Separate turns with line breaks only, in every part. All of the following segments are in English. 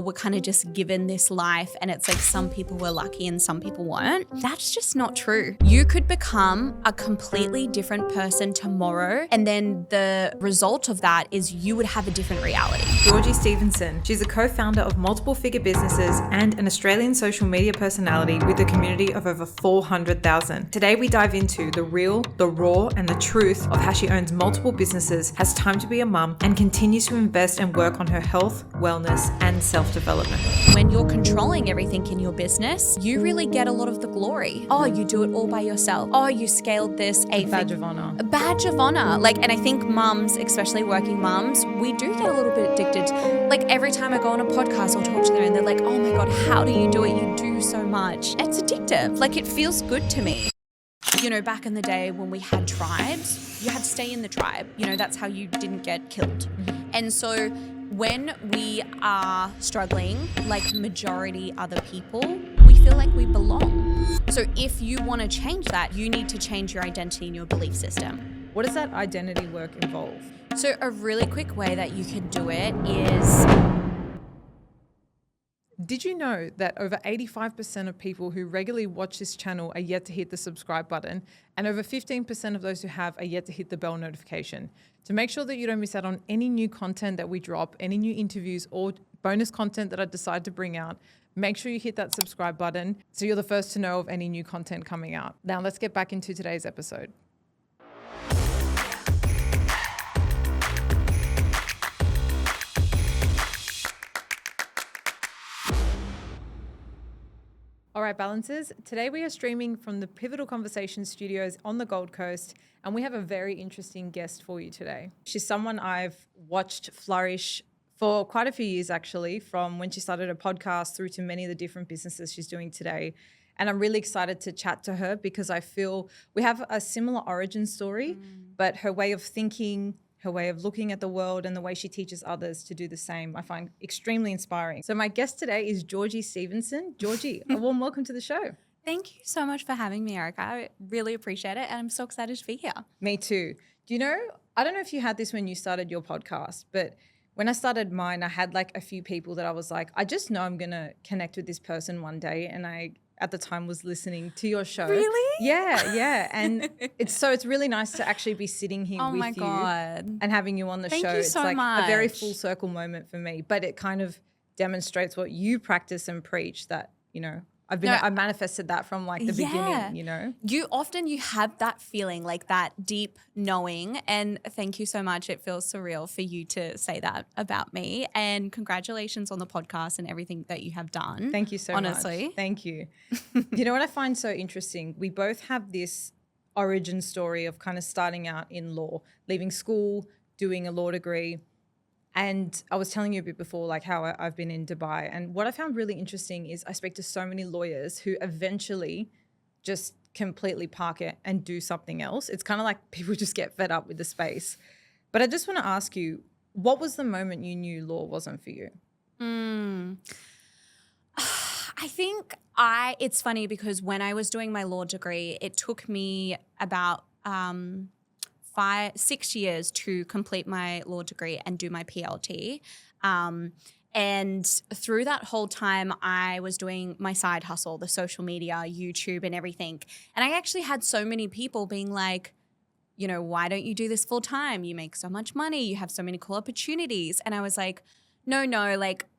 we're kind of just given this life and it's like some people were lucky and some people weren't. That's just not true. You could become a completely different person tomorrow, and then the result of that is you would have a different reality.
Georgie Stevenson. She's a co-founder of multiple figure businesses and an Australian social media personality with a community of over 400,000. Today we dive into the real, the raw, and the truth of how she owns multiple businesses, has time to be a mum, and continues to invest and work on her health, wellness, and self-development.
When you're controlling everything in your business, you really get a lot of the glory. Oh, you do it all by yourself. Oh, you scaled this
Badge of honor.
A badge of honor. And I think mums, especially working mums, we do get a little bit addicted. Every time I go on a podcast or talk to them and they're like, oh my God, how do you do it? You do so much. It's addictive. It feels good to me. Back in the day when we had tribes, you had to stay in the tribe. That's how you didn't get killed. And so when we are struggling, like majority other people, we feel like we belong. So if you want to change that, you need to change your identity and your belief system.
What does that identity work involve?
So a really quick way that you can do it is...
Did you know that over 85% of people who regularly watch this channel are yet to hit the subscribe button, and over 15% of those who have are yet to hit the bell notification? To make sure that you don't miss out on any new content that we drop, any new interviews or bonus content that I decide to bring out, make sure you hit that subscribe button so you're the first to know of any new content coming out. Now let's get back into today's episode. All right, Balancers. Today we are streaming from the Pivotal Conversation Studios on the Gold Coast, and we have a very interesting guest for you today. She's someone I've watched flourish for quite a few years, actually, from when she started a podcast through to many of the different businesses she's doing today. And I'm really excited to chat to her because I feel we have a similar origin story, but her way of thinking, her way of looking at the world, and the way she teaches others to do the same, I find extremely inspiring. So my guest today is Georgie Stevenson. Georgie, a warm welcome to the show.
Thank you so much for having me, Erica. I really appreciate it, and I'm so excited to be here.
Me too. I don't know if you had this when you started your podcast, but when I started mine, I had a few people that I was like, I just know I'm going to connect with this person one day. And I, at the time, was listening to your show.
Really?
Yeah. And it's really nice to actually be sitting here with you
God.
and having you on the
Thank
show.
you
It's
so much.
a very full circle moment for me, but it kind of demonstrates what you practice and preach that, I manifested that from the beginning,
You have that feeling, that deep knowing, and thank you so much. It feels surreal for you to say that about me, and congratulations on the podcast and everything that you have done.
Thank you so
honestly.
much. Thank you. You know what I find so interesting? We both have this origin story of kind of starting out in law, leaving school, doing a law degree. And I was telling you a bit before, how I've been in Dubai. And what I found really interesting is I speak to so many lawyers who eventually just completely park it and do something else. It's kind of like people just get fed up with the space. But I just want to ask you, what was the moment you knew law wasn't for you?
I think it's funny because when I was doing my law degree, it took me about 6 years to complete my law degree and do my PLT. And through that whole time, I was doing my side hustle, the social media, YouTube and everything. And I actually had so many people being like, why don't you do this full time? You make so much money. You have so many cool opportunities. And I was like, no,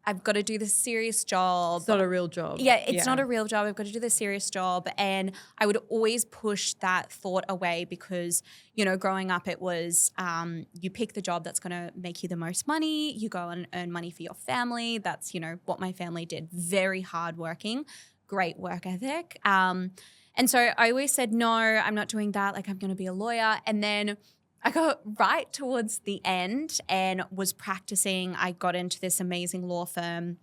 I've got to do this serious job.
It's not a real job.
Yeah, it's not a real job. I've got to do this serious job. And I would always push that thought away because, growing up it was you pick the job that's going to make you the most money. You go and earn money for your family. That's, what my family did. Very hardworking, great work ethic. And so I always said, no, I'm not doing that. I'm going to be a lawyer. And then I got right towards the end and was practicing. I got into this amazing law firm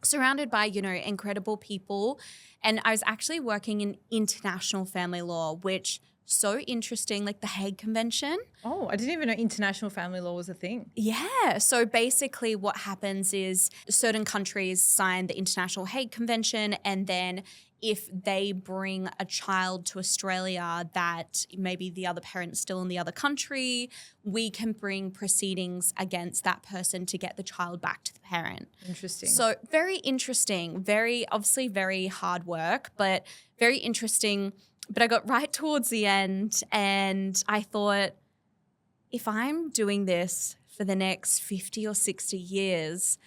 surrounded by, incredible people. And I was actually working in international family law, which so interesting, like the Hague Convention.
Oh, I didn't even know international family law was a thing.
Yeah. So basically what happens is certain countries sign the International Hague Convention, and then if they bring a child to Australia that maybe the other parent's still in the other country, we can bring proceedings against that person to get the child back to the parent.
Interesting.
So very interesting, obviously very hard work, but very interesting. But I got right towards the end and I thought, if I'm doing this for the next 50 or 60 years,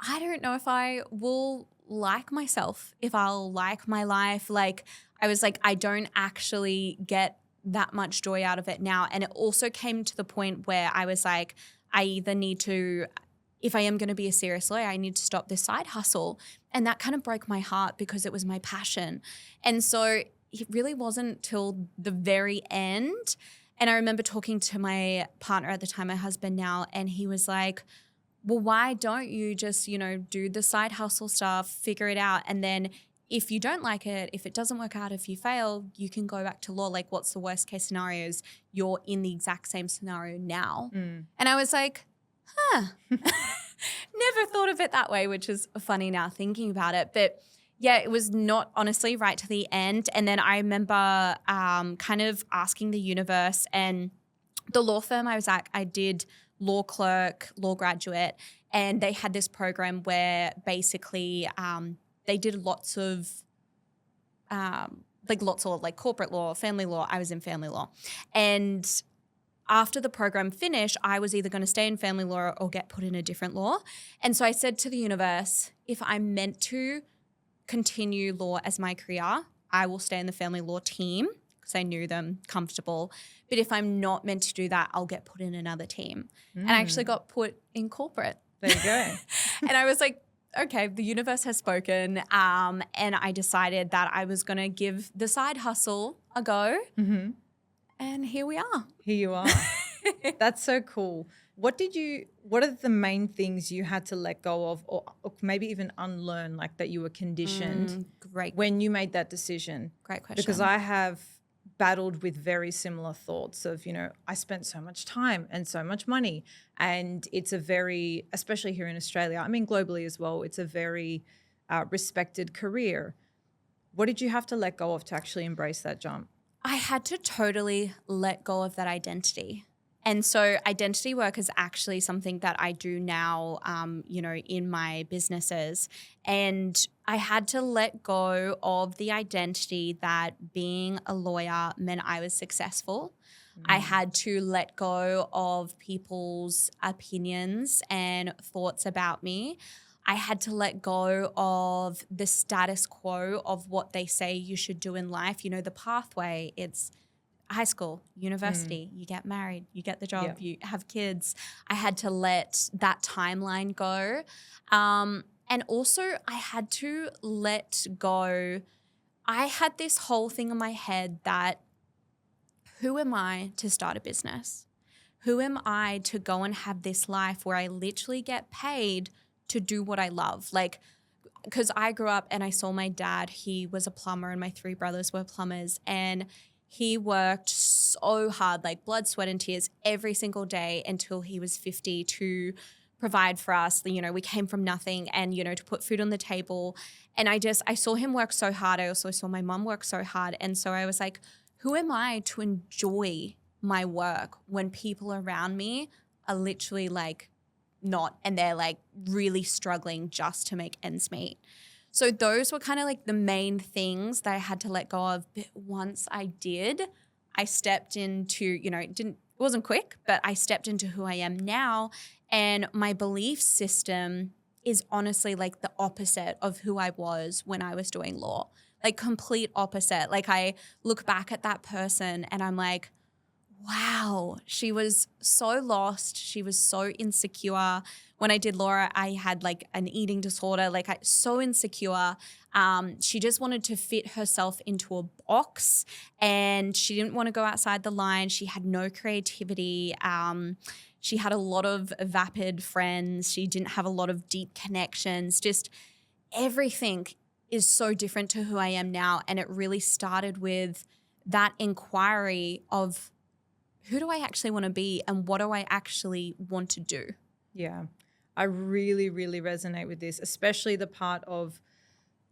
I don't know if I will like myself, if I'll like my life. Like I was like, I don't actually get that much joy out of it now. And it also came to the point where I was like, I either need to, if I am going to be a serious lawyer, I need to stop this side hustle. And that kind of broke my heart because it was my passion. And so it really wasn't till the very end. And I remember talking to my partner at the time, my husband now, and he was like, well, why don't you just, do the side hustle stuff, figure it out. And then if you don't like it, if it doesn't work out, if you fail, you can go back to law. Like what's the worst case scenarios? You're in the exact same scenario now. And I was like, never thought of it that way, which is funny now thinking about it. But yeah, it was not honestly right to the end. And then I remember kind of asking the universe, and the law firm I was at, I did law clerk, law graduate, and they had this program where basically they did lots of corporate law, family law. I was in family law. And after the program finished, I was either going to stay in family law or get put in a different law. And so I said to the universe, if I'm meant to continue law as my career, I will stay in the family law team because I knew them, comfortable. But if I'm not meant to do that, I'll get put in another team. And I actually got put in corporate.
There you go.
And I was like, okay, the universe has spoken. And I decided that I was going to give the side hustle a go. And here we are.
Here you are. That's so cool. What are the main things you had to let go of, or maybe even unlearn, like that you were conditioned when you made that decision?
Great question.
Because I have battled with very similar thoughts of, I spent so much time and so much money, and it's a very, especially here in Australia, I mean globally as well, it's a very respected career. What did you have to let go of to actually embrace that jump?
I had to totally let go of that identity. And so identity work is actually something that I do now, in my businesses. And I had to let go of the identity that being a lawyer meant I was successful. I had to let go of people's opinions and thoughts about me. I had to let go of the status quo of what they say you should do in life. The pathway, it's high school, university, you get married, you get the job, you have kids. I had to let that timeline go. And also I had to let go. I had this whole thing in my head that who am I to start a business? Who am I to go and have this life where I literally get paid to do what I love? Like, because I grew up and I saw my dad, he was a plumber and my three brothers were plumbers, and he worked so hard, like blood, sweat and tears every single day until he was 50 to provide for us. We came from nothing and, to put food on the table. And I saw him work so hard. I also saw my mum work so hard. And so I was like, who am I to enjoy my work when people around me are literally like not, and they're like really struggling just to make ends meet? So those were kind of like the main things that I had to let go of. But once I did, I stepped into, it wasn't quick, but I stepped into who I am now. And my belief system is honestly like the opposite of who I was when I was doing law, like complete opposite. Like I look back at that person and I'm like, wow, she was so lost. She was so insecure. When I did law, I had like an eating disorder, so insecure. She just wanted to fit herself into a box and she didn't want to go outside the line. She had no creativity. She had a lot of vapid friends. She didn't have a lot of deep connections. Just everything is so different to who I am now. And it really started with that inquiry of who do I actually want to be and what do I actually want to do?
Yeah, I really, really resonate with this, especially the part of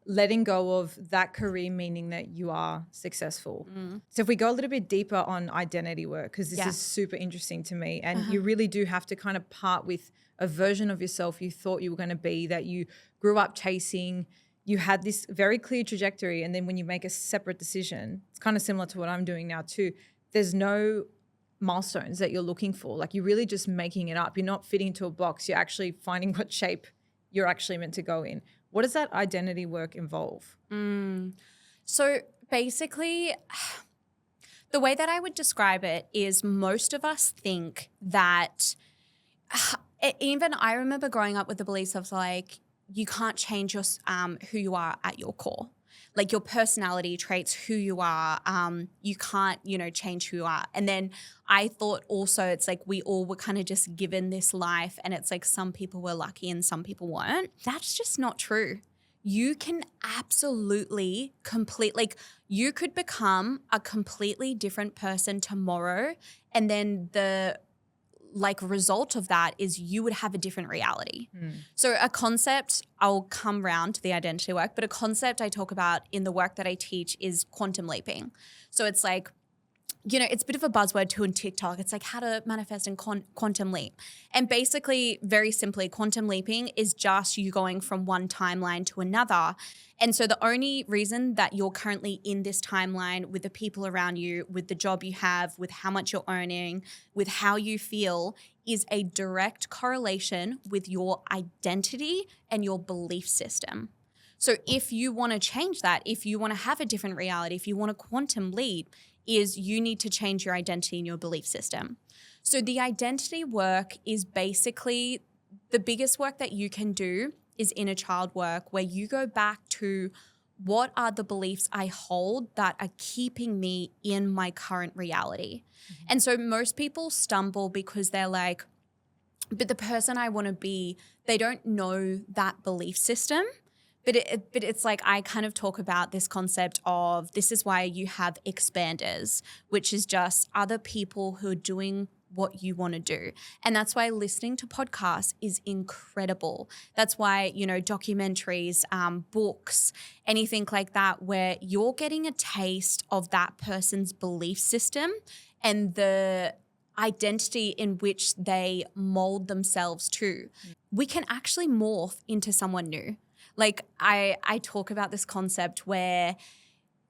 letting go of that career meaning that you are successful. So if we go a little bit deeper on identity work, because this is super interesting to me, and you really do have to kind of part with a version of yourself you thought you were going to be, that you grew up chasing. You had this very clear trajectory, and then when you make a separate decision, it's kind of similar to what I'm doing now too. There's no milestones that you're looking for. Like, you're really just making it up. You're not fitting into a box. You're actually finding what shape you're actually meant to go in. What does that identity work involve?
So basically, the way that I would describe it is most of us think that, even I remember growing up with the beliefs of like, you can't change your who you are at your core. Like, your personality traits, who you are, you can't, change who you are. And then I thought also it's like we all were kind of just given this life, and it's like some people were lucky and some people weren't. That's just not true. You can absolutely you could become a completely different person tomorrow, and then the result of that is you would have a different reality. So a concept, I'll come round to the identity work, but a concept I talk about in the work that I teach is quantum leaping. So it's like, it's a bit of a buzzword too in TikTok. It's like how to manifest and quantum leap. And basically, very simply, quantum leaping is just you going from one timeline to another. And so the only reason that you're currently in this timeline with the people around you, with the job you have, with how much you're earning, with how you feel, is a direct correlation with your identity and your belief system. So if you want to change that, if you want to have a different reality, if you want to quantum leap, is you need to change your identity and your belief system. So the identity work is basically the biggest work that you can do is inner child work, where you go back to what are the beliefs I hold that are keeping me in my current reality. And so most people stumble because they're like, but the person I want to be, they don't know that belief system. But it's like I kind of talk about this concept of this is why you have expanders, which is just other people who are doing what you want to do. And that's why listening to podcasts is incredible. That's why, documentaries, books, anything like that, where you're getting a taste of that person's belief system and the identity in which they mold themselves to. We can actually morph into someone new. Like I talk about this concept where,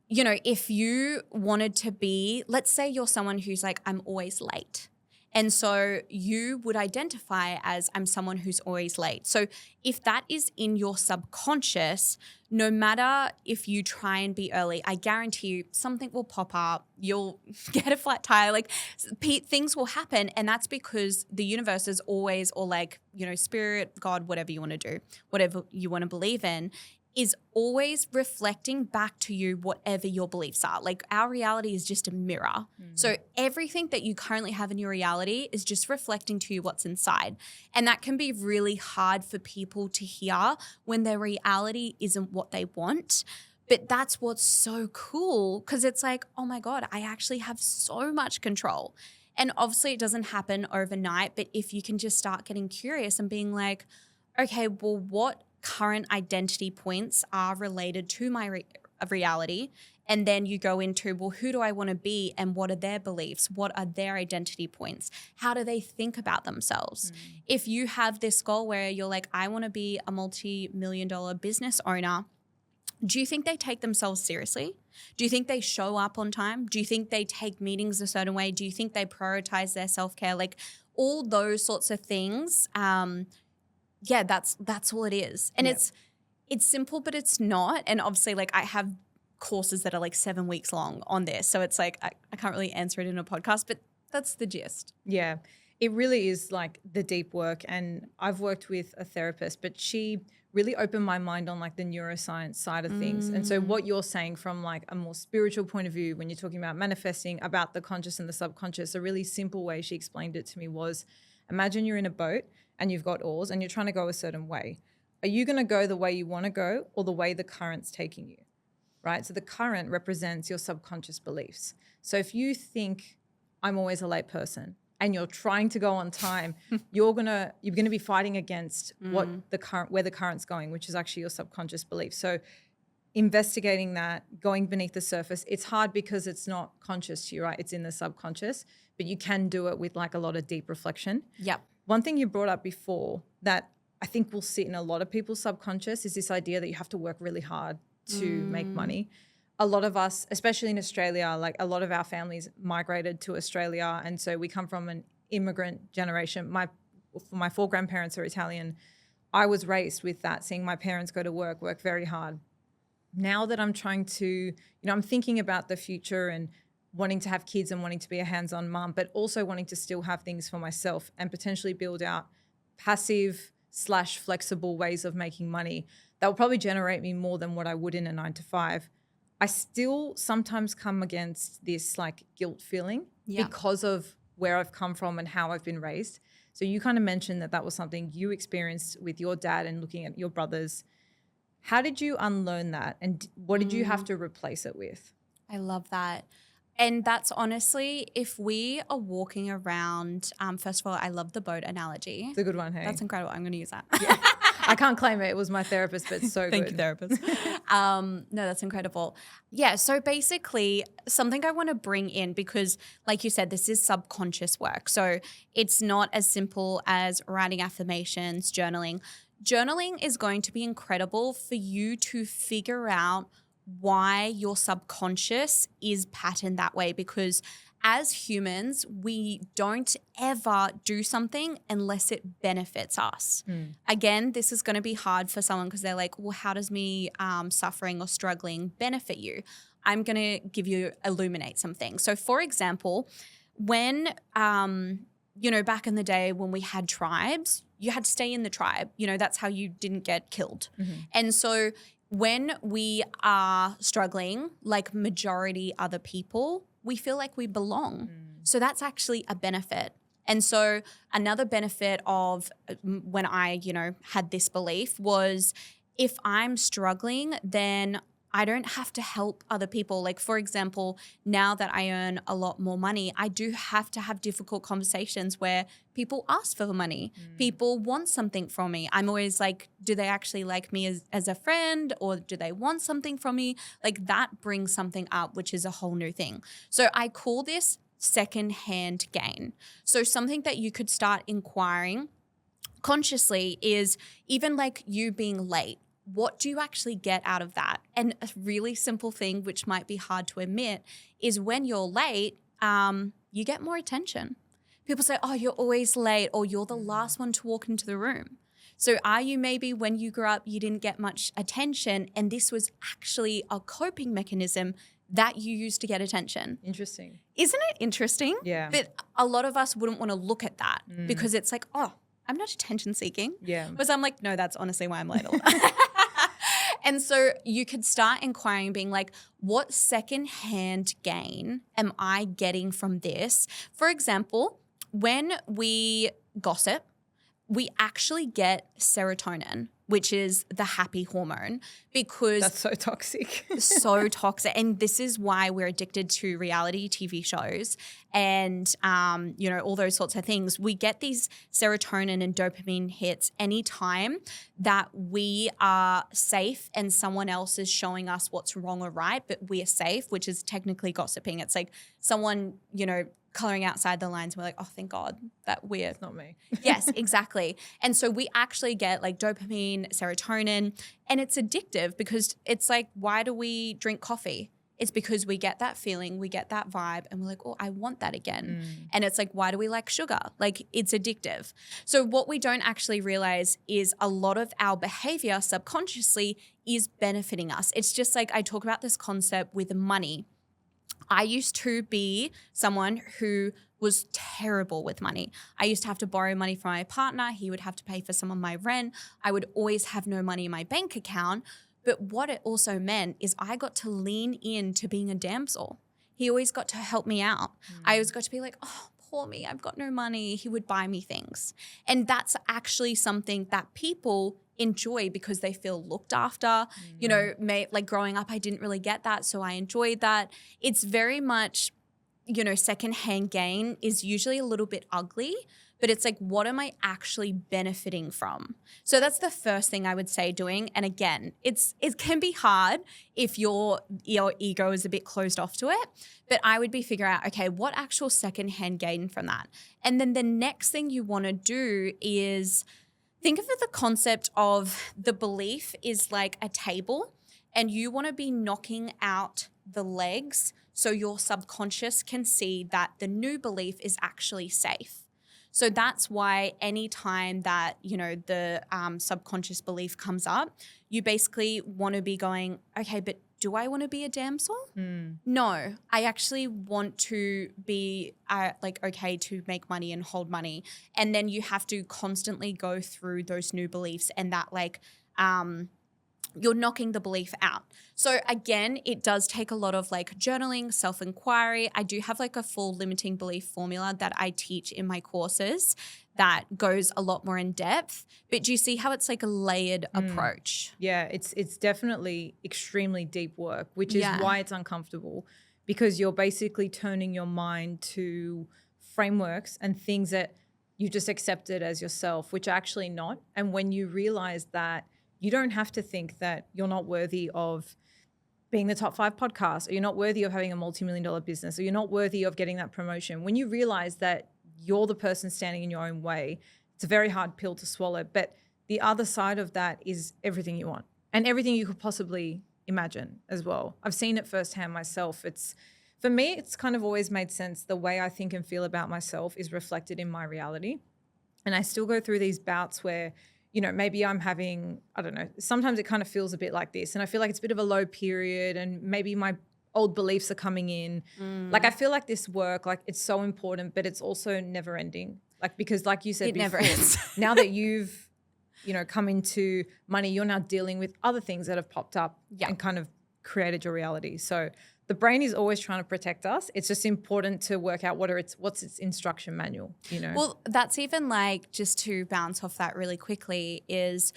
if you wanted to be, let's say you're someone who's like, I'm always late. And so you would identify as I'm someone who's always late. So if that is in your subconscious, no matter if you try and be early, I guarantee you something will pop up. You'll get a flat tire. Things will happen. And that's because the universe is always, or spirit, God, whatever you want to do, whatever you want to believe in, is always reflecting back to you whatever your beliefs are. Like, our reality is just a mirror. So everything that you currently have in your reality is just reflecting to you what's inside. And that can be really hard for people to hear when their reality isn't what they want. But that's what's so cool, because it's like, oh my God, I actually have so much control. And obviously it doesn't happen overnight, but if you can just start getting curious and being like, okay, well, what current identity points are related to my reality, and then you go into, well, who do I want to be and what are their beliefs? What are their identity points? How do they think about themselves? If you have this goal where you're like, I want to be a multi-million-dollar business owner, do you think they take themselves seriously? Do you think they show up on time? Do you think they take meetings a certain way? Do you think they prioritize their self-care? Like, all those sorts of things, that's all it is. And it's simple, but it's not. And obviously, I have courses that are 7 weeks long on this. So it's like, I can't really answer it in a podcast, but that's the gist.
Yeah, it really is the deep work. And I've worked with a therapist, but she really opened my mind on the neuroscience side of things. And so what you're saying from a more spiritual point of view, when you're talking about manifesting, about the conscious and the subconscious, a really simple way she explained it to me was, imagine you're in a boat and you've got oars and you're trying to go a certain way. Are you going to go the way you want to go or the way the current's taking you? right? So the current represents your subconscious beliefs. So if you think I'm always a late person and you're trying to go on time, you're gonna be fighting against where the current's going, which is actually your subconscious belief. So investigating that, going beneath the surface, it's hard because it's not conscious to you, right? It's in the subconscious, but you can do it with like a lot of deep reflection.
Yep.
One thing you brought up before that I think will sit in a lot of people's subconscious is this idea that you have to work really hard to make money. A lot of us, especially in Australia, like a lot of our families migrated to Australia. And so we come from an immigrant generation. My 4 grandparents are Italian. I was raised with that, seeing my parents go to work very hard. Now that I'm trying to, I'm thinking about the future and wanting to have kids and wanting to be a hands-on mom, but also wanting to still have things for myself and potentially build out passive/flexible ways of making money that will probably generate me more than what I would in a 9-to-5. I still sometimes come against this like guilt feeling because of where I've come from and how I've been raised. So you kind of mentioned that was something you experienced with your dad and looking at your brothers. How did you unlearn that? And what did you have to replace it with?
I love that. And that's honestly, if we are walking around, first of all, I love the boat analogy.
It's a good one, hey?
That's incredible. I'm going to use that.
Yeah. I can't claim it. It was my therapist, but it's so
Thank
good.
you, therapist. No, that's incredible. Yeah, so basically something I want to bring in because like you said, this is subconscious work. So it's not as simple as writing affirmations, journaling. Journaling is going to be incredible for you to figure out why your subconscious is patterned that way, because as humans, we don't ever do something unless it benefits us. Again, this is going to be hard for someone because they're like, well, how does me suffering or struggling benefit you? I'm going to illuminate some things. So for example, when, back in the day when we had tribes, you had to stay in the tribe. That's how you didn't get killed. And so when we are struggling, like majority other people, we feel like we belong. So that's actually a benefit. And so another benefit of when I, had this belief was if I'm struggling, then I don't have to help other people. Like, for example, now that I earn a lot more money, I do have to have difficult conversations where people ask for money. People want something from me. I'm always like, do they actually like me as a friend, or do they want something from me? Like that brings something up, which is a whole new thing. So I call this secondhand gain. So something that you could start inquiring consciously is even like you being late. What do you actually get out of that? And a really simple thing, which might be hard to admit, is when you're late, you get more attention. People say, oh, you're always late, or you're the last one to walk into the room. So are you maybe when you grew up, you didn't get much attention, and this was actually a coping mechanism that you used to get attention?
Interesting.
Isn't it interesting?
Yeah.
But a lot of us wouldn't want to look at that because it's like, oh, I'm not attention seeking.
Yeah.
Because I'm like, no, that's honestly why I'm late all the time. And so you could start inquiring, being like, what secondhand gain am I getting from this? For example, when we gossip, we actually get serotonin, which is the happy hormone, because
that's so toxic.
so toxic. And this is why we're addicted to reality TV shows and, all those sorts of things. We get these serotonin and dopamine hits anytime that we are safe and someone else is showing us what's wrong or right, but we're safe, which is technically gossiping. It's like someone, coloring outside the lines. We're like, oh, thank God that we're
It's not me.
Yes, exactly. And so we actually get like dopamine, serotonin, and it's addictive because it's like, why do we drink coffee? It's because we get that feeling, we get that vibe, and we're like, oh, I want that again. And it's like, why do we like sugar? Like, it's addictive. So what we don't actually realize is a lot of our behavior subconsciously is benefiting us. It's just like I talk about this concept with money. I used to be someone who was terrible with money. I used to have to borrow money from my partner. He would have to pay for some of my rent. I would always have no money in my bank account. But what it also meant is I got to lean into being a damsel. He always got to help me out. I always got to be like, oh, for me. I've got no money. He would buy me things. And that's actually something that people enjoy because they feel looked after. You know, like growing up, I didn't really get that, so I enjoyed that. It's very much, you know, secondhand gain is usually a little bit ugly, but it's like, what am I actually benefiting from? So that's the first thing I would say doing. And again, it can be hard if your ego is a bit closed off to it, but I would be figuring out, okay, what actual secondhand gain from that? And then the next thing you want to do is think of the concept of the belief is like a table, and you want to be knocking out the legs so your subconscious can see that the new belief is actually safe. So that's why anytime that, you know, the subconscious belief comes up, you basically want to be going, okay, but do I want to be a damsel? No, I actually want to be like, okay, to make money and hold money. And then you have to constantly go through those new beliefs and that like, you're knocking the belief out. So again, it does take a lot of like journaling, self-inquiry. I do have like a full limiting belief formula that I teach in my courses that goes a lot more in depth. But do you see how it's like a layered approach?
Yeah, it's definitely extremely deep work, which is why it's uncomfortable, because you're basically turning your mind to frameworks and things that you just accepted as yourself, which are actually not. And when you realize that, you don't have to think that you're not worthy of being the top 5 podcast, or you're not worthy of having a multi-million-dollar business, or you're not worthy of getting that promotion. When you realize that you're the person standing in your own way, it's a very hard pill to swallow. But the other side of that is everything you want and everything you could possibly imagine as well. I've seen it firsthand myself. For me, it's kind of always made sense. The way I think and feel about myself is reflected in my reality. And I still go through these bouts where, you know, maybe I'm having, I don't know, sometimes it kind of feels a bit like this. And I feel like it's a bit of a low period and maybe my old beliefs are coming in. Like I feel like this work, like it's so important, but it's also never ending. Like, because like you said before,
never ends.
now that you've, you know, come into money, you're now dealing with other things that have popped up and kind of created your reality. So the brain is always trying to protect us. It's just important to work out what's its instruction manual, you know?
Well, that's even like, just to bounce off that really quickly is,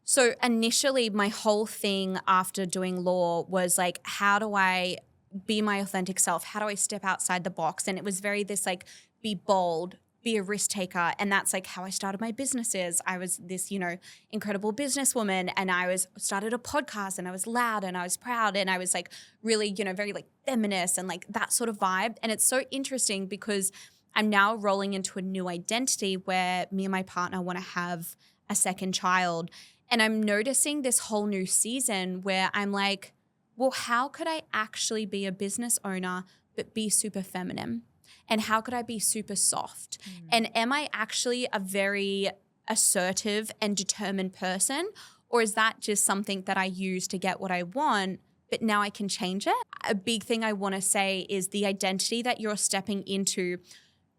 so initially my whole thing after doing law was like, how do I be my authentic self? How do I step outside the box? And it was very this like, be bold, be a risk taker. And that's like how I started my businesses. I was this, you know, incredible businesswoman, and I started a podcast, and I was loud and I was proud, and I was like really, you know, very like feminist and like that sort of vibe. And it's so interesting because I'm now rolling into a new identity where me and my partner want to have a second child. And I'm noticing this whole new season where I'm like, well, how could I actually be a business owner but be super feminine? And how could I be super soft? And am I actually a very assertive and determined person? Or is that just something that I use to get what I want, but now I can change it? A big thing I want to say is the identity that you're stepping into,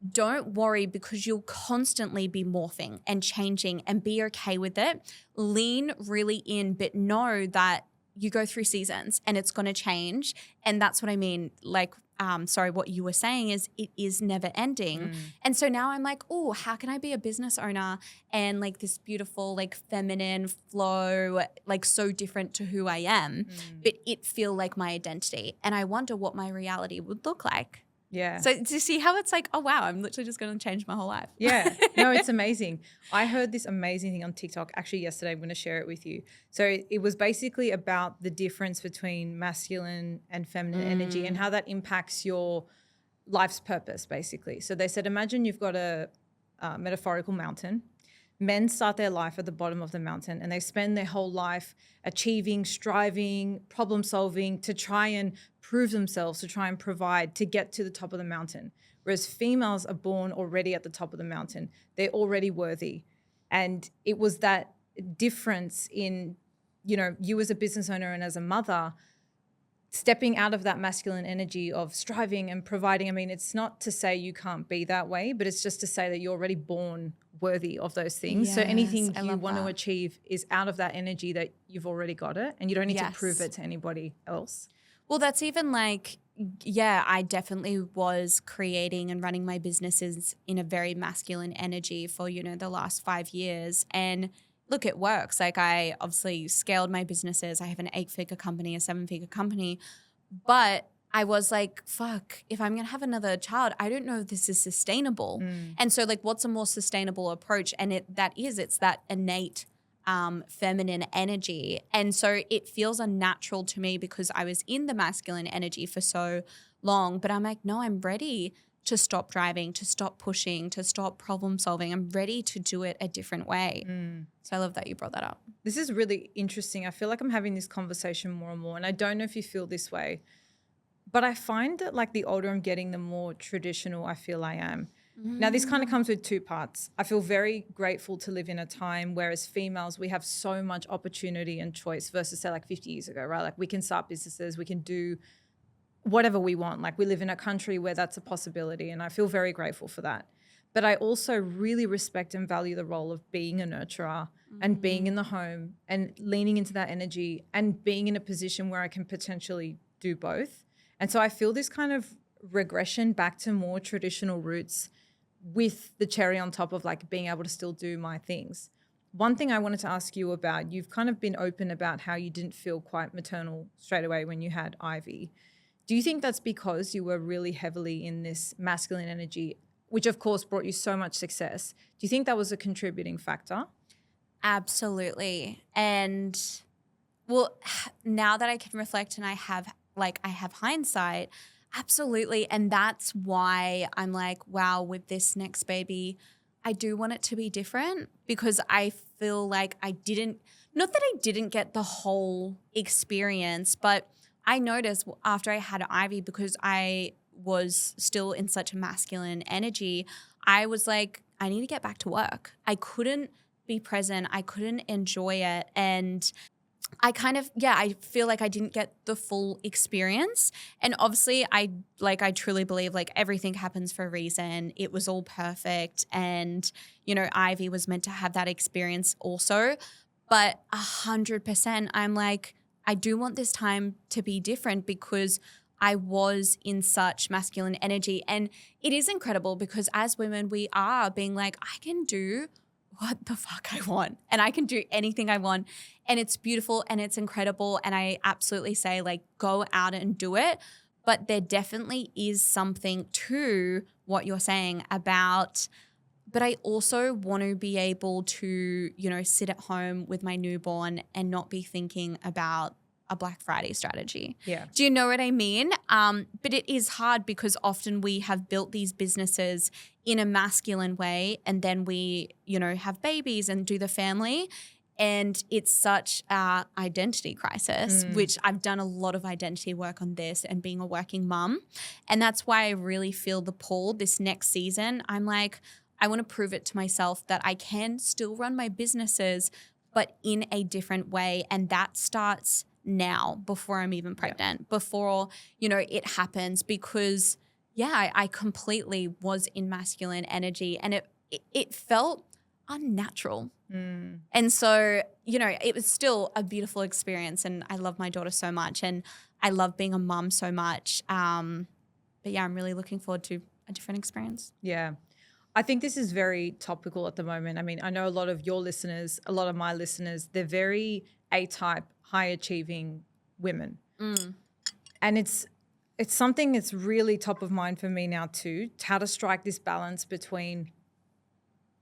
don't worry, because you'll constantly be morphing and changing, and be okay with it. Lean really in, but know that you go through seasons and it's going to change. And that's what I mean. Like, what you were saying is it is never ending. And so now I'm like, oh, how can I be a business owner and like this beautiful, like feminine flow, like so different to who I am, but it feel like my identity. And I wonder what my reality would look like.
Yeah.
So to see how it's like, oh, wow, I'm literally just going to change my whole life.
Yeah. No, it's amazing. I heard this amazing thing on TikTok actually yesterday. I'm going to share it with you. So it was basically about the difference between masculine and feminine energy and how that impacts your life's purpose, basically. So they said, imagine you've got a metaphorical mountain. Men start their life at the bottom of the mountain, and they spend their whole life achieving, striving, problem solving to try and prove themselves, to try and provide, to get to the top of the mountain. Whereas females are born already at the top of the mountain. They're already worthy. And it was that difference in, you know, you as a business owner and as a mother, stepping out of that masculine energy of striving and providing. I mean, it's not to say you can't be that way, but it's just to say that you're already born worthy of those things. So anything you want to achieve is out of that energy that you've already got it, and you don't need to prove it to anybody else.
Well, that's even like, yeah, I definitely was creating and running my businesses in a very masculine energy for, the last 5 years. And look, it works. Like, I obviously scaled my businesses. I have an 8-figure company, a 7-figure company, but I was like, fuck, if I'm going to have another child, I don't know if this is sustainable. And so, like, what's a more sustainable approach? And it's that innate feminine energy. And so it feels unnatural to me because I was in the masculine energy for so long. But I'm like, no, I'm ready to stop driving, to stop pushing, to stop problem solving. I'm ready to do it a different way. So I love that you brought that up.
This is really interesting. I feel like I'm having this conversation more and more, and I don't know if you feel this way, but I find that like the older I'm getting, the more traditional I feel I am. Now, this kind of comes with two parts. I feel very grateful to live in a time where as females, we have so much opportunity and choice versus say like 50 years ago, right? Like we can start businesses, we can do whatever we want. Like we live in a country where that's a possibility, and I feel very grateful for that. But I also really respect and value the role of being a nurturer and being in the home and leaning into that energy and being in a position where I can potentially do both. And so I feel this kind of regression back to more traditional roots with the cherry on top of like being able to still do my things. One thing I wanted to ask you about, you've kind of been open about how you didn't feel quite maternal straight away when you had Ivy. Do you think that's because you were really heavily in this masculine energy, which of course brought you so much success? Do you think that was a contributing factor?
Absolutely. And well, now that I can reflect and I have hindsight, absolutely. And that's why I'm like, wow, with this next baby, I do want it to be different because I feel like not that I didn't get the whole experience, but I noticed after I had Ivy, because I was still in such a masculine energy, I was like, I need to get back to work. I couldn't be present. I couldn't enjoy it. And I I feel like I didn't get the full experience. And obviously I truly believe like everything happens for a reason. It was all perfect. And, Ivy was meant to have that experience also. But 100% I'm like, I do want this time to be different because I was in such masculine energy. And it is incredible because as women, we are being like, I can do what the fuck I want and I can do anything I want. And it's beautiful and it's incredible. And I absolutely say like, go out and do it. But there definitely is something to what you're saying about, but I also want to be able to, sit at home with my newborn and not be thinking about a Black Friday strategy.
Yeah.
Do you know what I mean? But it is hard because often we have built these businesses in a masculine way and then we, have babies and do the family. And it's such an identity crisis, which I've done a lot of identity work on this and being a working mum. And that's why I really feel the pull this next season. I'm like, I want to prove it to myself that I can still run my businesses, but in a different way. And that starts now before I'm even pregnant, before, it happens because, I completely was in masculine energy and it felt unnatural. And so, it was still a beautiful experience and I love my daughter so much and I love being a mum so much. But I'm really looking forward to a different experience.
Yeah. I think this is very topical at the moment. I mean, I know a lot of your listeners, a lot of my listeners, they're very A-type, high-achieving women. And it's something that's really top of mind for me now too, how to strike this balance between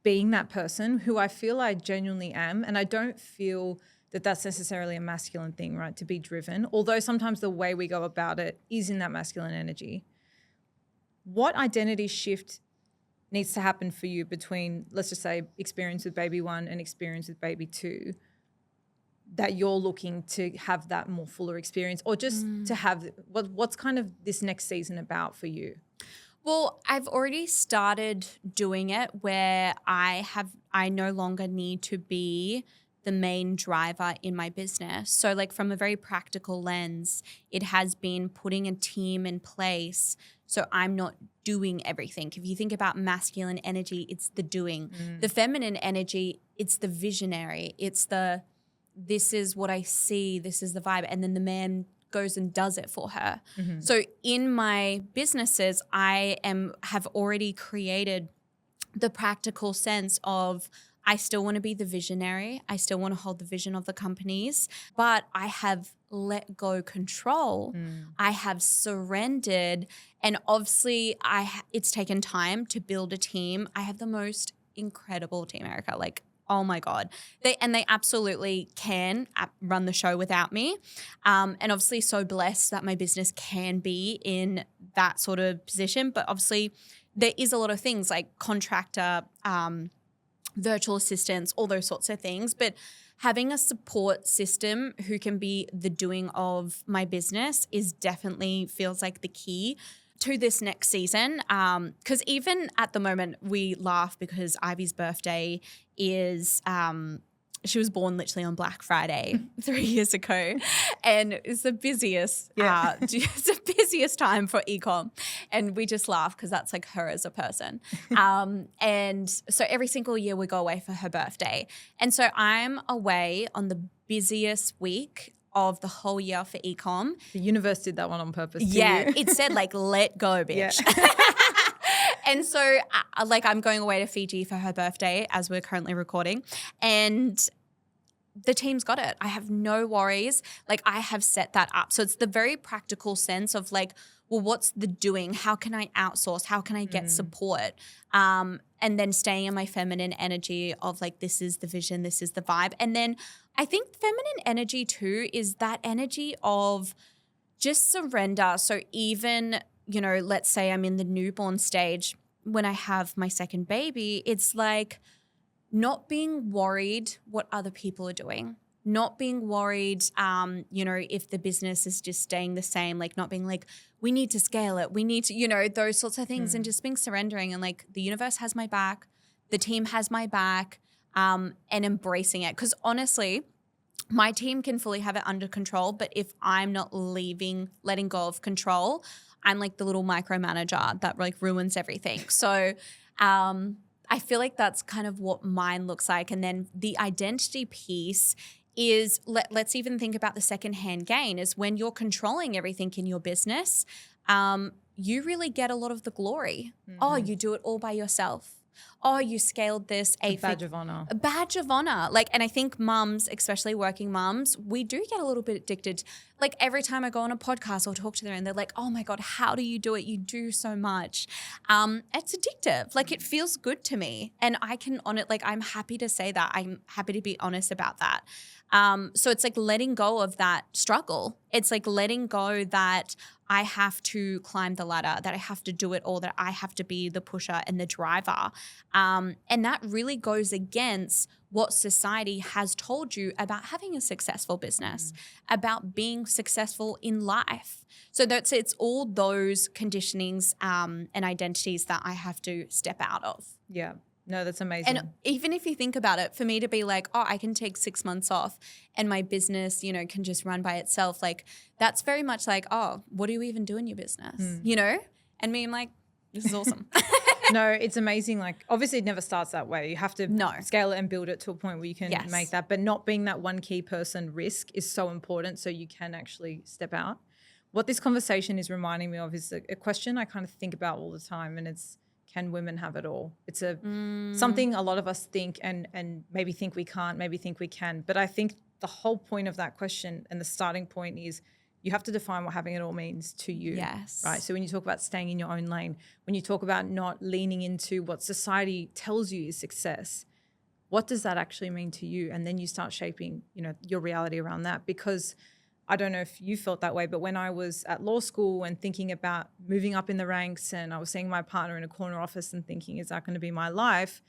being that person who I feel I genuinely am, and I don't feel that that's necessarily a masculine thing, right, to be driven, although sometimes the way we go about it is in that masculine energy. What identity shift needs to happen for you between, let's just say, experience with baby one and experience with baby two, that you're looking to have that more fuller experience or just to have what's kind of this next season about for you?
Well, I've already started doing it where I no longer need to be the main driver in my business. So like from a very practical lens, it has been putting a team in place so I'm not doing everything. If you think about masculine energy, it's the doing. The feminine energy, it's the visionary. It's this is what I see, this is the vibe. And then the man goes and does it for her. So in my businesses, I have already created the practical sense of I still want to be the visionary. I still want to hold the vision of the companies, but I have let go control. I have surrendered. And obviously it's taken time to build a team. I have the most incredible team, Erica. Like, oh my God. They absolutely can run the show without me. And obviously so blessed that my business can be in that sort of position. But obviously there is a lot of things like contractor, virtual assistants, all those sorts of things. But having a support system who can be the doing of my business is definitely feels like the key to this next season. Because even at the moment we laugh because Ivy's birthday is she was born literally on Black Friday 3 years ago, and it's the busiest it's the busiest time for ecom, and we just laugh because that's like her as a person. And so every single year we go away for her birthday, and so I'm away on the busiest week of the whole year for ecom.
The universe did that one on purpose.
Yeah, it said like let go, bitch. Yeah. And so like I'm going away to Fiji for her birthday as we're currently recording, and the team's got it. I have no worries. Like I have set that up. So it's the very practical sense of like, well, what's the doing? How can I outsource? How can I get support? And then staying in my feminine energy of like, this is the vision, this is the vibe. And then I think feminine energy too is that energy of just surrender. So even, you know, let's say I'm in the newborn stage when I have my second baby, it's like not being worried what other people are doing, not being worried, you know, if the business is just staying the same, like not being like, we need to scale it. We need to, you know, those sorts of things, and just being surrendering and like the universe has my back, the team has my back, and embracing it. Because honestly, my team can fully have it under control, but if I'm not letting go of control, I'm like the little micromanager that like ruins everything. So I feel like that's kind of what mine looks like. And then the identity piece is, let's even think about the secondhand gain, is when you're controlling everything in your business, you really get a lot of the glory. Oh, you do it all by yourself. Oh, you scaled this.
A badge of honor.
A badge of honor. Like, and I think mums, especially working mums, we do get a little bit addicted. Like every time I go on a podcast or talk to them and they're like, oh my God, how do you do it? You do so much. It's addictive. Like it feels good to me. And I can on it, like I'm happy to say that. I'm happy to be honest about that. So it's like letting go of that struggle. It's like letting go that I have to climb the ladder, that I have to do it all, that I have to be the pusher and the driver. And that really goes against what society has told you about having a successful business, about being successful in life. So it's all those conditionings and identities that I have to step out of.
Yeah. No, that's amazing.
And even if you think about it, for me to be like, oh, I can take 6 months off and my business, you know, can just run by itself. Like that's very much like, oh, what do you even do in your business? You know? And me, I'm like, this is awesome.
No, it's amazing. Like obviously it never starts that way. You have to scale it and build it to a point where you can make that. But not being that one key person risk is so important so you can actually step out. What this conversation is reminding me of is a question I kind of think about all the time, and it's, can women have it all? It's something a lot of us think and maybe think we can't, maybe think we can. But I think the whole point of that question and the starting point is you have to define what having it all means to you.
Yes.
Right. So when you talk about staying in your own lane, when you talk about not leaning into what society tells you is success, what does that actually mean to you? And then you start shaping, you know, your reality around that. Because I don't know if you felt that way, but when I was at law school and thinking about moving up in the ranks, and I was seeing my partner in a corner office and thinking, is that going to be my life?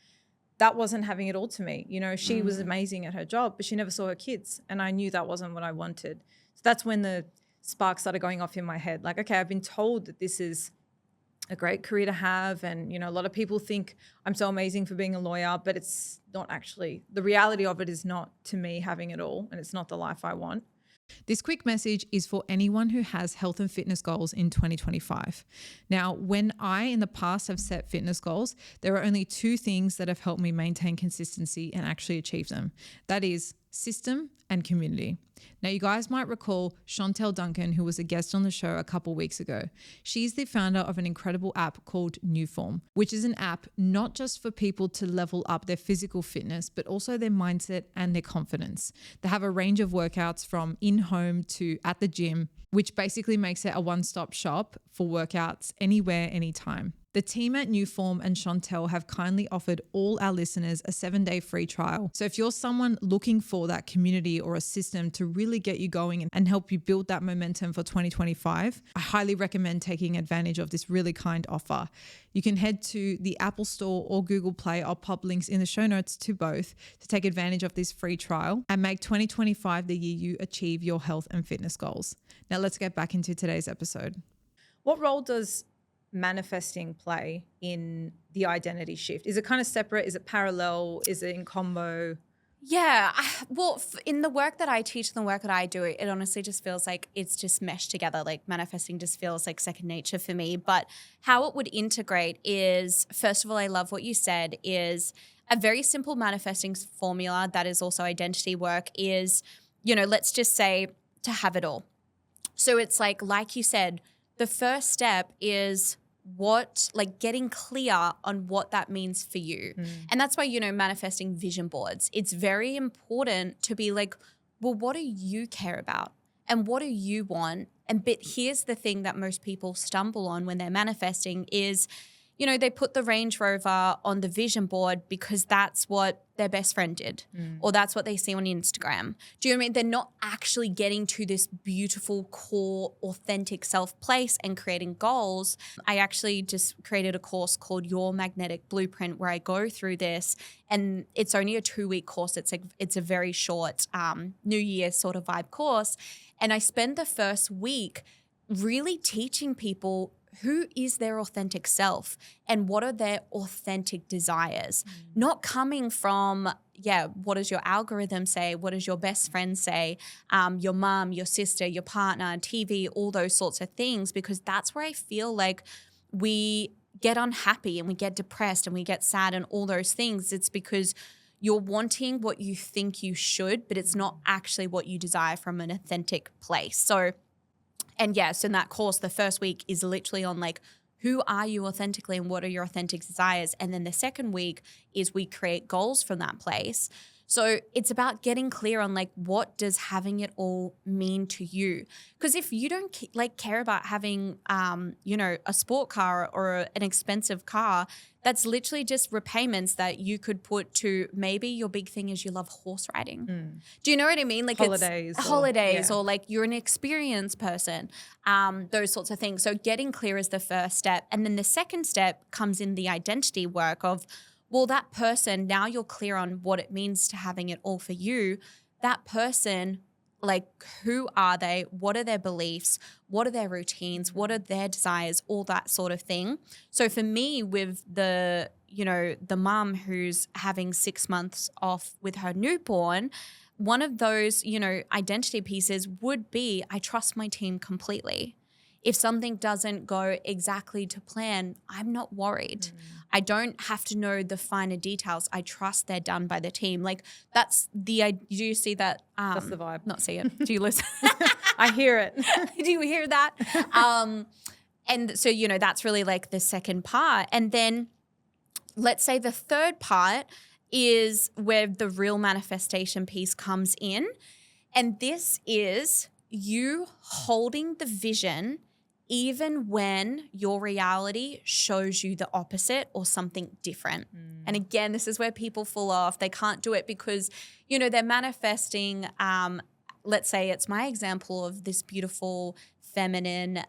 That wasn't having it all to me. You know, she was amazing at her job, but she never saw her kids. And I knew that wasn't what I wanted. So that's when the sparks started going off in my head. Like, okay, I've been told that this is a great career to have. And, you know, a lot of people think I'm so amazing for being a lawyer, but it's not actually. The reality of it is not, to me, having it all. And it's not the life I want.
This quick message is for anyone who has health and fitness goals in 2025. Now, when I in the past have set fitness goals, there are only 2 things that have helped me maintain consistency and actually achieve them. That is system, and community. Now, you guys might recall Chantel Duncan, who was a guest on the show a couple weeks ago. She's the founder of an incredible app called Newform, which is an app not just for people to level up their physical fitness, but also their mindset and their confidence. They have a range of workouts from in-home to at the gym, which basically makes it a one-stop shop for workouts anywhere, anytime. The team at Newform and Chantel have kindly offered all our listeners a 7-day free trial. So if you're someone looking for that community or a system to really get you going and help you build that momentum for 2025, I highly recommend taking advantage of this really kind offer. You can head to the Apple Store or Google Play. I'll pop links in the show notes to both to take advantage of this free trial and make 2025 the year you achieve your health and fitness goals. Now let's get back into today's episode.
What role does manifesting play in the identity shift? Is it kind of separate? Is it parallel? Is it in combo?
Yeah. Well, in the work that I teach and the work that I do, it honestly just feels like it's just meshed together. Like manifesting just feels like second nature for me. But how it would integrate is, first of all, I love what you said, is a very simple manifesting formula that is also identity work is, let's just say to have it all. So it's like you said, the first step is getting clear on what that means for you. And that's why, manifesting vision boards, it's very important to be like, well, what do you care about? And what do you want? But here's the thing that most people stumble on when they're manifesting is, they put the Range Rover on the vision board because that's what their best friend did or that's what they see on Instagram. Do you know what I mean? They're not actually getting to this beautiful, core, authentic self place and creating goals. I actually just created a course called Your Magnetic Blueprint where I go through this, and it's only a 2-week course. It's a very short New Year sort of vibe course. And I spend the first week really teaching people who is their authentic self and what are their authentic desires? Not coming from, what does your algorithm say? What does your best friend say? Your mom, your sister, your partner, TV, all those sorts of things, because that's where I feel like we get unhappy and we get depressed and we get sad and all those things. It's because you're wanting what you think you should, but it's not actually what you desire from an authentic place. So in that course, the first week is literally on who are you authentically and what are your authentic desires? And then the second week is we create goals from that place. So it's about getting clear on what does having it all mean to you? Because if you don't care about having, a sport car or an expensive car, that's literally just repayments that you could put to maybe your big thing is you love horse riding. Do you know what I mean?
Holidays.
Or you're an experienced person, those sorts of things. So getting clear is the first step. And then the second step comes in the identity work of, well, that person, now you're clear on what it means to having it all for you. That person, who are they? What are their beliefs? What are their routines? What are their desires? All that sort of thing. So for me, with the mum who's having 6 months off with her newborn, one of those, identity pieces would be, I trust my team completely. If something doesn't go exactly to plan, I'm not worried. I don't have to know the finer details. I trust they're done by the team. That's do you see that?
That's the vibe.
Not see it. Do you listen?
I hear it.
Do you hear that? And so, that's really the second part. And then let's say the third part is where the real manifestation piece comes in. And this is you holding the vision even when your reality shows you the opposite or something different. And again, this is where people fall off. They can't do it because, they're manifesting, let's say it's my example of this beautiful feminine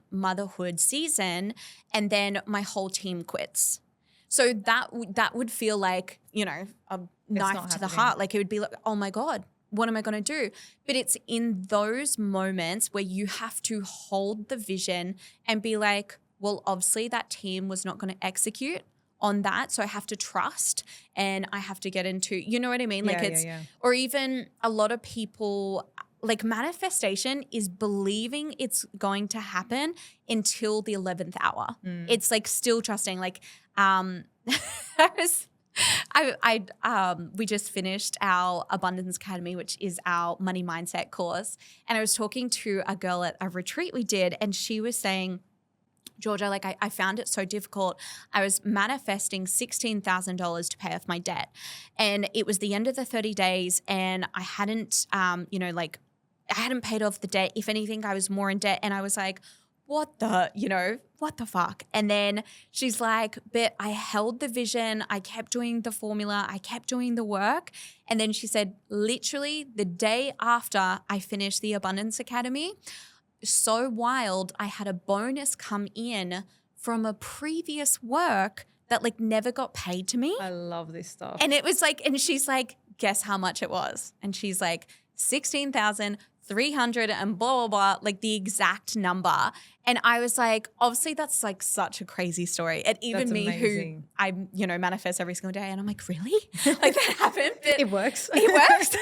motherhood season, and then my whole team quits. So that would feel like, a knife to the heart. It would be like, oh my God, what am I going to do? But it's in those moments where you have to hold the vision and be like, well, obviously that team was not going to execute on that. So I have to trust and I have to get into, you know what I mean? Or even a lot of people, manifestation is believing it's going to happen until the 11th hour. It's still trusting. We just finished our Abundance Academy, which is our money mindset course. And I was talking to a girl at a retreat we did, and she was saying, Georgia, like I found it so difficult. I was manifesting $16,000 to pay off my debt. And it was the end of the 30 days and I hadn't, I hadn't paid off the debt. If anything, I was more in debt. And I was like, what the fuck? And then she's like, but I held the vision. I kept doing the formula. I kept doing the work. And then she said, literally the day after I finished the Abundance Academy, so wild, I had a bonus come in from a previous work that like never got paid to me.
I love this stuff.
And it was like, and she's like, guess how much it was? And she's like, 16,300 and blah, blah, blah, like the exact number. And I was like, obviously that's like such a crazy story. And even
That's
me
amazing.
who I, manifest every single day. And I'm like, really? Like that happened? But
It works.
it works.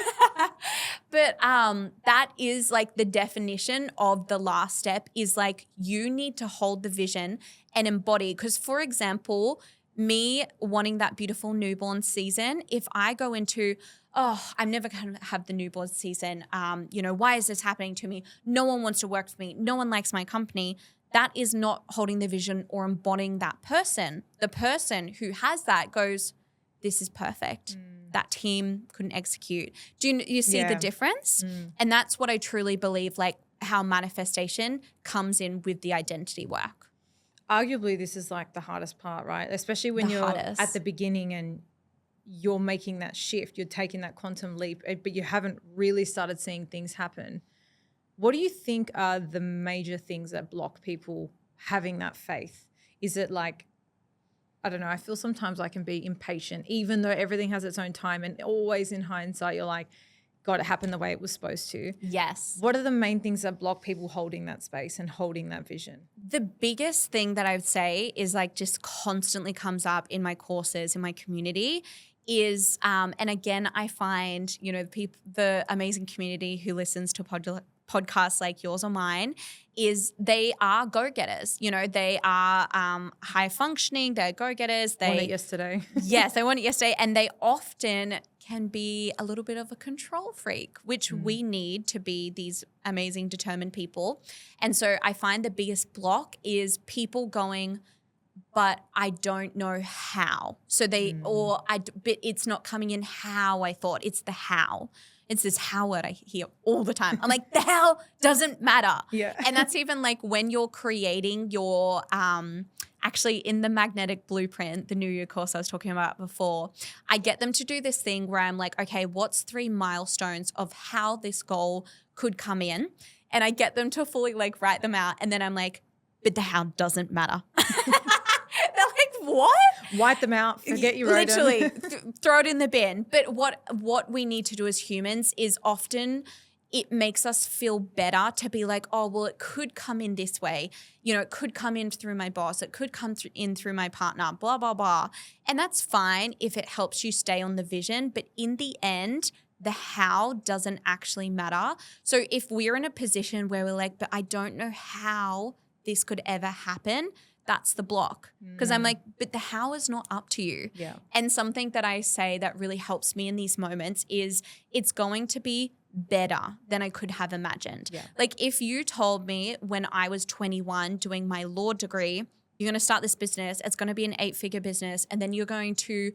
But that is like the definition of the last step is like you need to hold the vision and embody. Because for example, me wanting that beautiful newborn season, if I go into, I'm never going to have the newborn season. Why is this happening to me? No one wants to work for me. No one likes my company. That is not holding the vision or embodying that person. The person who has that goes, this is perfect. That team couldn't execute. Do you see the difference? And that's what I truly believe, like how manifestation comes in with the identity work.
Arguably, this is like the hardest part, right? Especially when you're at the beginning and you're making that shift, you're taking that quantum leap, but you haven't really started seeing things happen. What do you think are the major things that block people having that faith? Is it like, I don't know, I feel sometimes I can be impatient, even though everything has its own time, and always in hindsight, you're like, God, it happened the way it was supposed to.
Yes.
What are the main things that block people holding that space and holding that vision?
The biggest thing that I would say is like just constantly comes up in my courses, in my community is, and again, I find, the amazing community who listens to podcasts like yours or mine is they are go-getters. They are high functioning, they're go-getters. They
want it yesterday.
Yes, they want it yesterday. And they often can be a little bit of a control freak, which we need to be these amazing, determined people. And so I find the biggest block is people going, but I don't know how. So but it's not coming in how I thought. It's the how. It's this how word I hear all the time. I'm like, the how doesn't matter.
Yeah.
And that's even like when you're creating your, actually in the magnetic blueprint, the New Year course I was talking about before, I get them to do this thing where I'm like, okay, what's 3 milestones of how this goal could come in? And I get them to fully like write them out. And then I'm like, but the how doesn't matter. They're like, what?
Wipe them out. Forget you wrote them.
Literally, throw it in the bin. But what we need to do as humans is often it makes us feel better to be like, oh, well, it could come in this way. It could come in through my boss. It could come in through my partner, blah, blah, blah. And that's fine if it helps you stay on the vision. But in the end, the how doesn't actually matter. So if we're in a position where we're like, but I don't know how this could ever happen, that's the block. Because I'm like, but the how is not up to you.
Yeah.
And something that I say that really helps me in these moments is it's going to be better than I could have imagined.
Yeah.
Like if you told me when I was 21 doing my law degree, you're going to start this business, it's going to be an 8-figure business, and then you're going to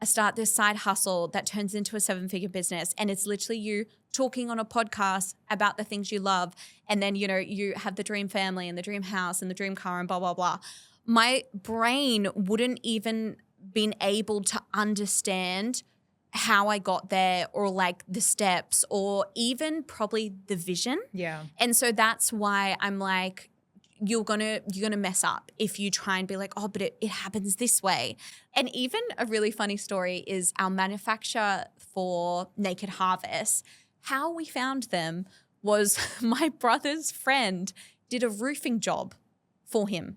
start this side hustle that turns into a 7-figure business. And it's literally you talking on a podcast about the things you love. And then, you have the dream family and the dream house and the dream car and blah, blah, blah. My brain wouldn't even been able to understand how I got there or like the steps or even probably the vision.
Yeah.
And so that's why I'm like, you're gonna mess up if you try and be like, oh, but it happens this way. And even a really funny story is our manufacturer for Naked Harvest. How we found them was my brother's friend did a roofing job for him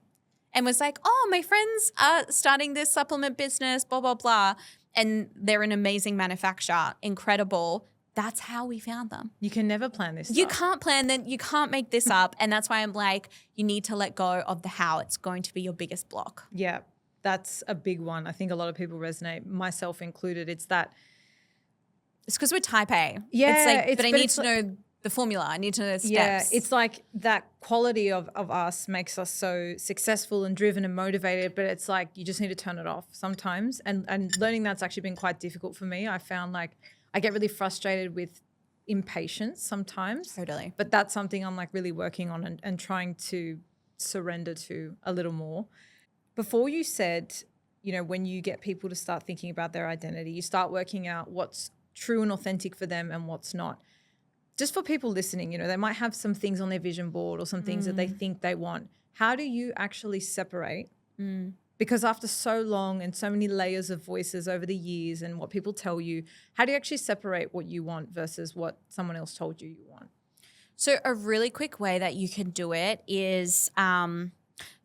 and was like, oh, my friends are starting this supplement business, blah, blah, blah. And they're an amazing manufacturer, incredible. That's how we found them.
You can never plan this stuff.
You can't plan that. You can't make this up. And that's why I'm like, you need to let go of the how. It's going to be your biggest block.
Yeah. that's a big one. I think a lot of people resonate, myself included. It's that.
It's because we're type A.
Yeah.
But I need to know the formula. I need to know the steps.
Yeah, it's like that quality of us makes us so successful and driven and motivated, but it's like you just need to turn it off sometimes. And learning that's actually been quite difficult for me. I found like I get really frustrated with impatience sometimes.
Totally.
But that's something I'm like really working on and trying to surrender to a little more. Before you said, you know, when you get people to start thinking about their identity, you start working out what's true and authentic for them and what's not. Just for people listening, you know, they might have some things on their vision board or some things that they think they want. How do you actually separate? Because after so long and so many layers of voices over the years and what people tell you, how do you actually separate what you want versus what someone else told you want?
So a really quick way that you can do it is,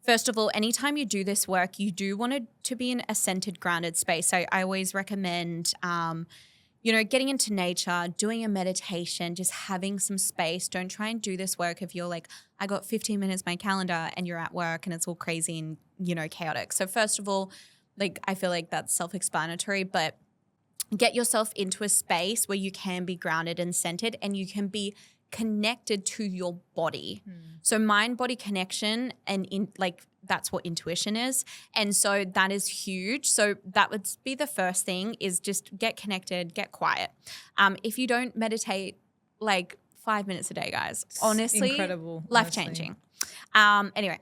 first of all, anytime you do this work, you do want it to be in a centered, grounded space. So I always recommend you know, getting into nature, doing a meditation, just having some space. Don't try and do this work if you're like, I got 15 minutes my calendar and you're at work and it's all crazy and, you know, chaotic. So first of all, like I feel like that's self-explanatory, but get yourself into a space where you can be grounded and centered and you can be connected to your body. So mind-body connection and in like that's what intuition is. And so that is huge. So that would be the first thing is just get connected, get quiet. If you don't meditate like 5 minutes a day, guys, honestly,
incredible,
life-changing. Anyway,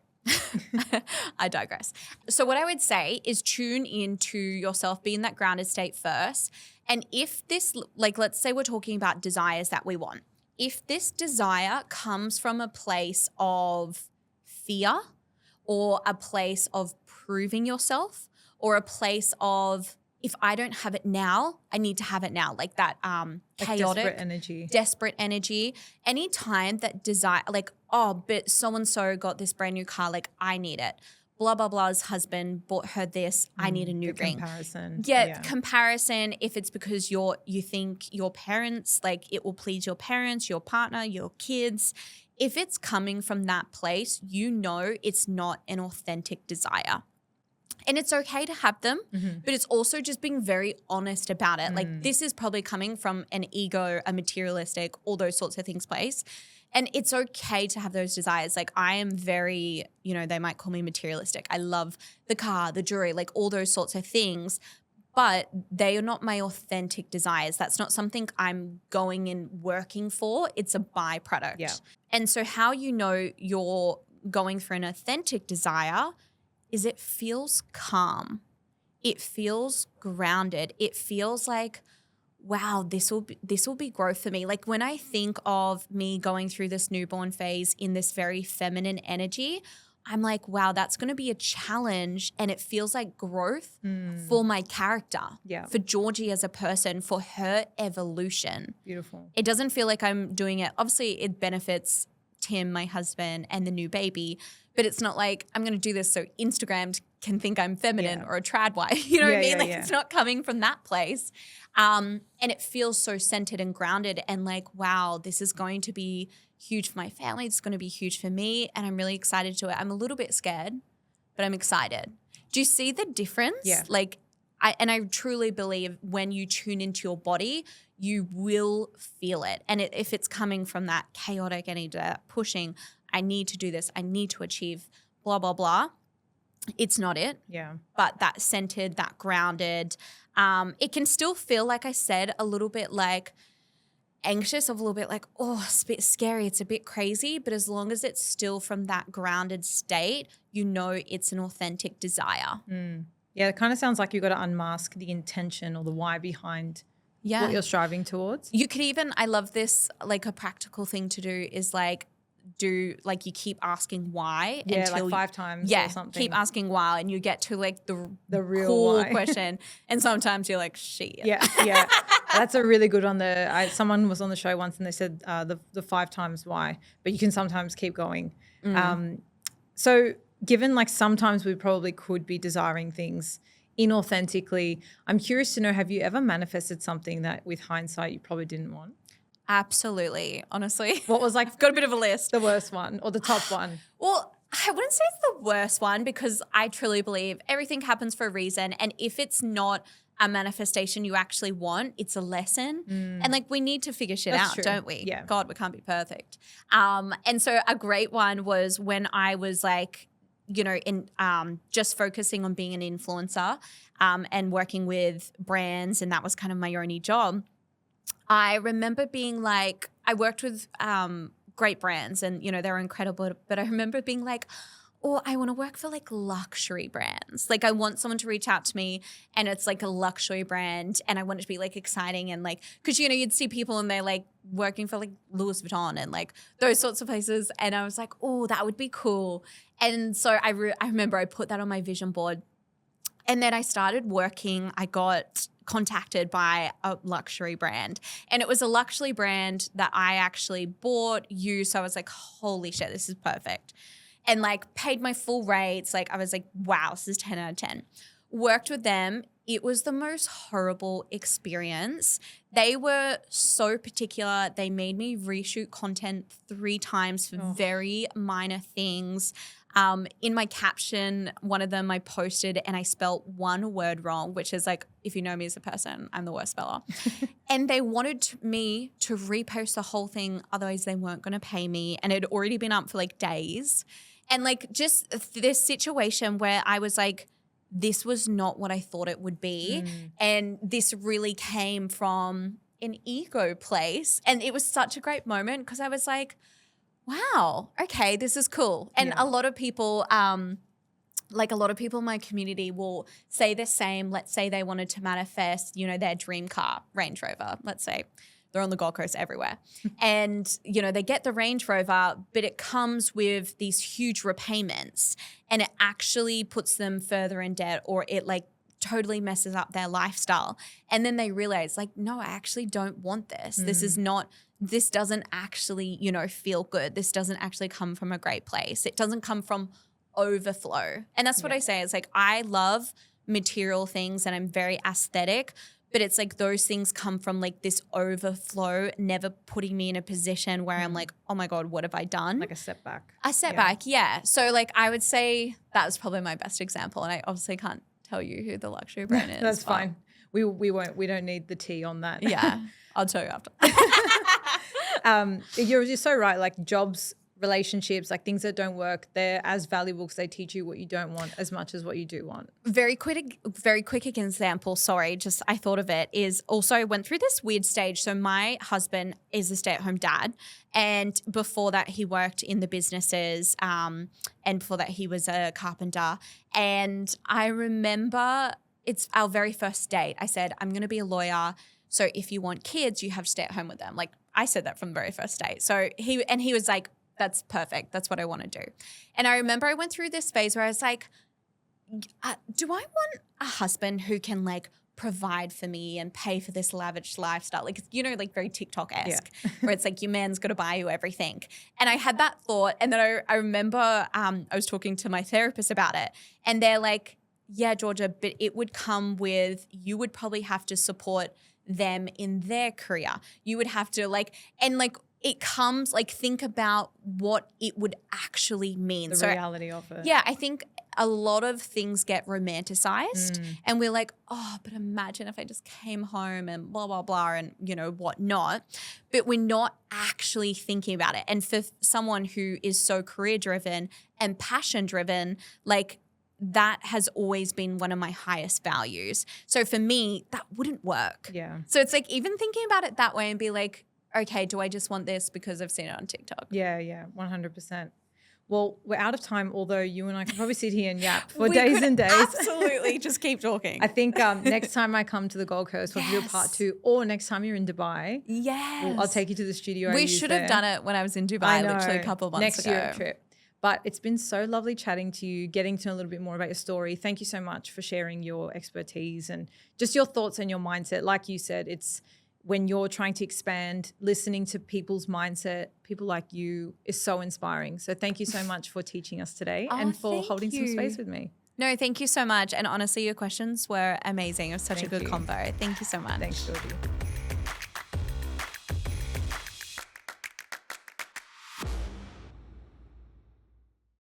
I digress. So what I would say is tune into yourself, be in that grounded state first. And if this, like let's say we're talking about desires that we want. If this desire comes from a place of fear or a place of proving yourself or a place of if I don't have it now, I need to have it now, like that chaotic, desperate energy. Anytime that desire, like, oh, but so-and-so got this brand new car, like I need it. Blah, blah, blah's husband bought her this, I need a new ring.
Comparison.
Yeah, comparison. If it's because you think your parents, like it will please your parents, your partner, your kids. If it's coming from that place, you know it's not an authentic desire. And it's okay to have them, but it's also just being very honest about it. Like this is probably coming from an ego, a materialistic, all those sorts of things place. And it's okay to have those desires. Like I am very, you know, they might call me materialistic. I love the car, the jewelry, like all those sorts of things, but they are not my authentic desires. That's not something I'm going and working for. It's a byproduct.
Yeah.
And so how you know you're going for an authentic desire is it feels calm. It feels grounded. It feels like, wow, this will be growth for me. Like when I think of me going through this newborn phase in this very feminine energy, I'm like, wow, that's going to be a challenge and it feels like growth for my character, for Georgie as a person, for her evolution.
Beautiful.
It doesn't feel like I'm doing it. Obviously, it benefits Tim, my husband, and the new baby, but it's not like I'm going to do this so Instagram can think I'm feminine or a trad wife. You know what I mean? Like it's not coming from that place. And it feels so centered and grounded and like, wow, this is going to be huge for my family. It's going to be huge for me. And I'm really excited to it. I'm a little bit scared, but I'm excited. Do you see the difference?
Yeah.
Like, I truly believe when you tune into your body, you will feel it. And if it's coming from that chaotic energy, that pushing, I need to do this, I need to achieve, blah, blah, blah, it's not it.
Yeah.
But that centered, that grounded, it can still feel, like I said, a little bit like anxious, a little bit like, oh, it's a bit scary, it's a bit crazy. But as long as it's still from that grounded state, you know it's an authentic desire.
Yeah, it kind of sounds like you've got to unmask the intention or the why behind what you're striving towards.
You could even, I love this, like a practical thing to do is like you keep asking why until
like 5 times or something.
Keep asking why and you get to like the
real
cool
why.
question and sometimes you're like, shit.
Yeah. That's a really good one. Someone was on the show once and they said the 5 times why, but you can sometimes keep going. So given like sometimes we probably could be desiring things inauthentically, I'm curious to know, have you ever manifested something that with hindsight you probably didn't want?
Absolutely. Honestly.
What was like
I've got a bit of a list.
the worst one or the top one?
Well, I wouldn't say it's the worst one because I truly believe everything happens for a reason. And if it's not a manifestation you actually want, it's a lesson. And like we need to figure shit
That's
out,
true.
don't we?
Yeah.
God, we can't be perfect. And so a great one was when I was like, you know, in just focusing on being an influencer and working with brands, and that was kind of my only job. I remember being like, I worked with great brands and, you know, they were incredible, but I remember being like, oh, I want to work for like luxury brands. Like I want someone to reach out to me and it's like a luxury brand and I want it to be like exciting and like, cause you know, you'd see people and they're like working for like Louis Vuitton and like those sorts of places. And I was like, oh, that would be cool. And so I remember I put that on my vision board and then I started working. I got contacted by a luxury brand and it was a luxury brand that I actually bought, used. So I was like, holy shit, this is perfect. And like paid my full rates. Like I was like, wow, this is 10 out of 10. Worked with them. It was the most horrible experience. They were so particular. They made me reshoot content 3 times for very minor things. In my caption, one of them I posted and I spelt one word wrong, which is like, if you know me as a person, I'm the worst speller. And they wanted me to repost the whole thing. Otherwise they weren't going to pay me. And it had already been up for like days. And like just this situation where I was like, this was not what I thought it would be. And this really came from an ego place. And it was such a great moment because I was like, wow, okay, this is cool. And a lot of people, like a lot of people in my community will say the same. Let's say they wanted to manifest, you know, their dream car, Range Rover, let's say. They're on the Gold Coast everywhere. And, you know, they get the Range Rover, but it comes with these huge repayments and it actually puts them further in debt or it like totally messes up their lifestyle. And then they realize like, no, I actually don't want this. This doesn't actually, you know, feel good. This doesn't actually come from a great place. It doesn't come from overflow. And that's what I say. It's like, I love material things and I'm very aesthetic, but it's like those things come from like this overflow, never putting me in a position where I'm like, oh my God, what have I done?
Like a setback.
A setback, yeah. So like I would say that was probably my best example. And I obviously can't tell you who the luxury brand is.
That's fine. We don't need the tea on that.
Yeah, I'll tell you after.
You're so right. Like jobs, relationships, like things that don't work, they're as valuable because they teach you what you don't want as much as what you do want.
Very quick example, sorry, just I thought of it, is also I went through this weird stage. So my husband is a stay-at-home dad and before that he worked in the businesses and before that he was a carpenter. And I remember it's our very first date. I said, I'm going to be a lawyer. So if you want kids, you have to stay at home with them. Like I said that from the very first date. So he was like, that's perfect. That's what I want to do. And I remember I went through this phase where I was like, do I want a husband who can like provide for me and pay for this lavish lifestyle? Like, you know, like very TikTok-esque where it's like your man's got to buy you everything. And I had that thought. And then I remember I was talking to my therapist about it and they're like, yeah, Georgia, but it would come with, you would probably have to support them in their career. You would have to like, and like, it comes like think about what it would actually mean.
The reality of it.
Yeah, I think a lot of things get romanticized and we're like, oh, but imagine if I just came home and blah, blah, blah and, you know, whatnot. But we're not actually thinking about it. And for someone who is so career driven and passion driven, like that has always been one of my highest values. So for me, that wouldn't work.
Yeah.
So it's like even thinking about it that way and be like, okay, do I just want this because I've seen it on TikTok?
Yeah, 100%. Well, we're out of time, although you and I could probably sit here and yap for days and days.
Absolutely, just keep talking.
I think next time I come to the Gold Coast, we'll do a part 2, or next time you're in Dubai,
yes,
I'll take you to the studio.
We should have done it when I was in Dubai, literally a couple of months
next
ago.
Europe trip. But it's been so lovely chatting to you, getting to know a little bit more about your story. Thank you so much for sharing your expertise and just your thoughts and your mindset. Like you said, it's when you're trying to expand, listening to people's mindset, people like you is so inspiring. So thank you so much for teaching us today and for holding some space with me.
No, thank you so much. And honestly, your questions were amazing. It was such a good convo. Thank you so much.
Thanks, Georgie.